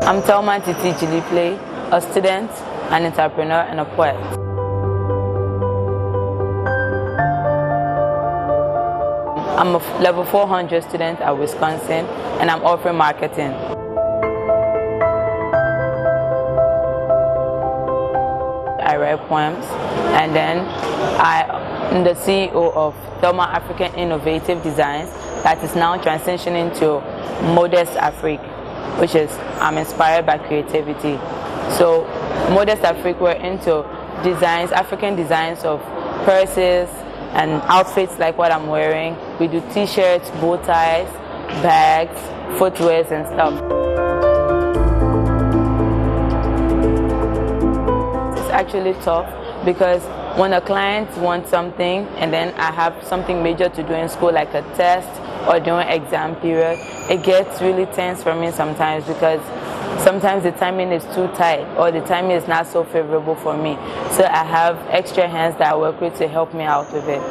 I'm Thelma Titi Jiliple, a student, an entrepreneur, and a poet. I'm a level 400 student at Wisconsin, and I'm offering marketing. I write poems, and then I'm the CEO of Thelma African Innovative Designs that is now transitioning to Modest Afrique, which is I'm inspired by creativity. So Modest Afrique, we're into designs, African designs of purses and outfits like what I'm wearing. We do t-shirts, bow ties, bags, footwears and stuff. It's actually tough because when a client wants something and then I have something major to do in school like a test or during exam period, it gets really tense for me sometimes because sometimes the timing is too tight or the timing is not so favorable for me. So I have extra hands that I work with to help me out with it.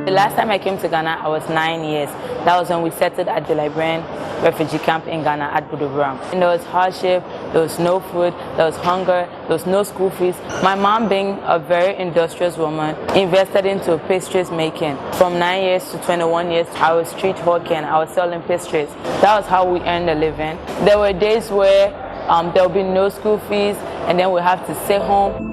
The last time I came to Ghana, I was 9 years. That was when we settled at the Liberian refugee camp in Ghana at Buduburam. And there was hardship, there was no food, there was hunger, there was no school fees. My mom, being a very industrious woman, invested into pastries making. From 9 years to 21 years, I was street hawking, I was selling pastries. That was how we earned a living. There were days where there would be no school fees and then we have to stay home.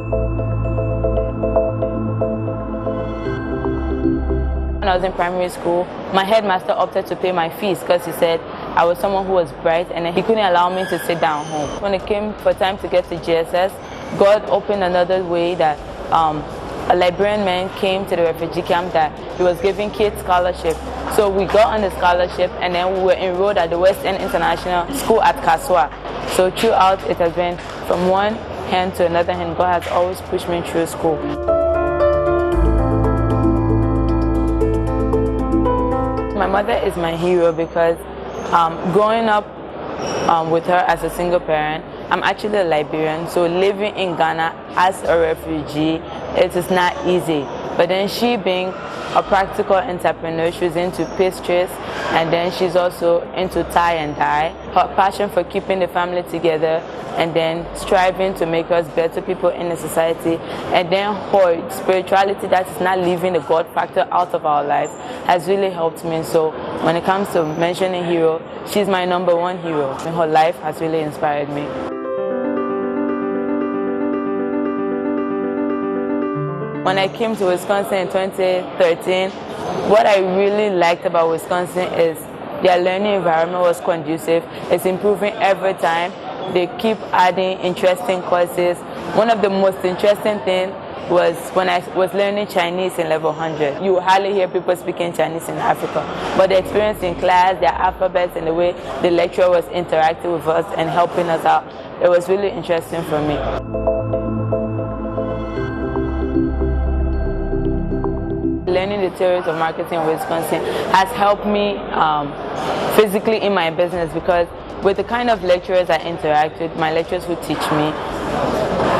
When I was in primary school, my headmaster opted to pay my fees because he said I was someone who was bright and he couldn't allow me to sit down home. When it came for time to get to GSS, God opened another way that a Liberian man came to the refugee camp that he was giving kids scholarship. So we got on the scholarship and then we were enrolled at the West End International School at Kaswa. So throughout it has been from one hand to another hand. God has always pushed me through school. My mother is my hero because growing up with her as a single parent, I'm actually a Liberian, so living in Ghana as a refugee, it is not easy. But then she being a practical entrepreneur, she's into pastries and then she's also into tie and dye. Her passion for keeping the family together and then striving to make us better people in the society, and then her spirituality that is not leaving the God factor out of our lives has really helped me. So when it comes to mentioning hero, she's my number one hero, and her life has really inspired me. When I came to Wisconsin in 2013, what I really liked about Wisconsin is their learning environment was conducive. It's improving every time. They keep adding interesting courses. One of the most interesting things was when I was learning Chinese in level 100. You hardly hear people speaking Chinese in Africa, but the experience in class, their alphabets, and the way the lecturer was interacting with us and helping us out, it was really interesting for me. Learning the theories of marketing in Wisconsin has helped me physically in my business because with the kind of lecturers I interact with, my lecturers who teach me,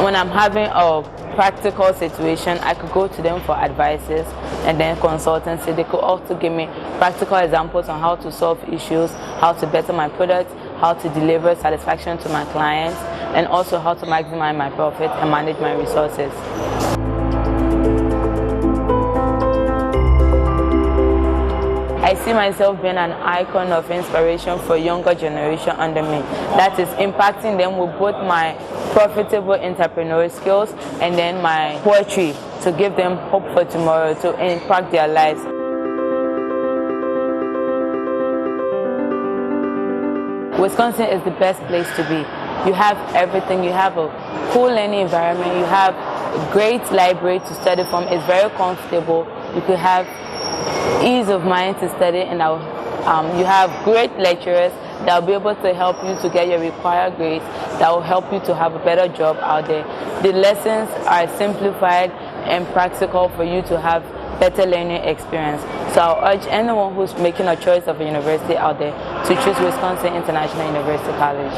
when I'm having a practical situation, I could go to them for advices and then consultancy. They could also give me practical examples on how to solve issues, how to better my products, how to deliver satisfaction to my clients, and also how to maximize my profit and manage my resources. I see myself being an icon of inspiration for younger generation under me. That is impacting them with both my profitable entrepreneurial skills and then my poetry to give them hope for tomorrow, to impact their lives. Wisconsin is the best place to be. You have everything. You have a cool learning environment. You have a great library to study from. It's very comfortable. You could have ease of mind to study, and you have great lecturers that will be able to help you to get your required grades, that will help you to have a better job out there. The lessons are simplified and practical for you to have better learning experience. So I urge anyone who's making a choice of a university out there to choose Wisconsin International University College.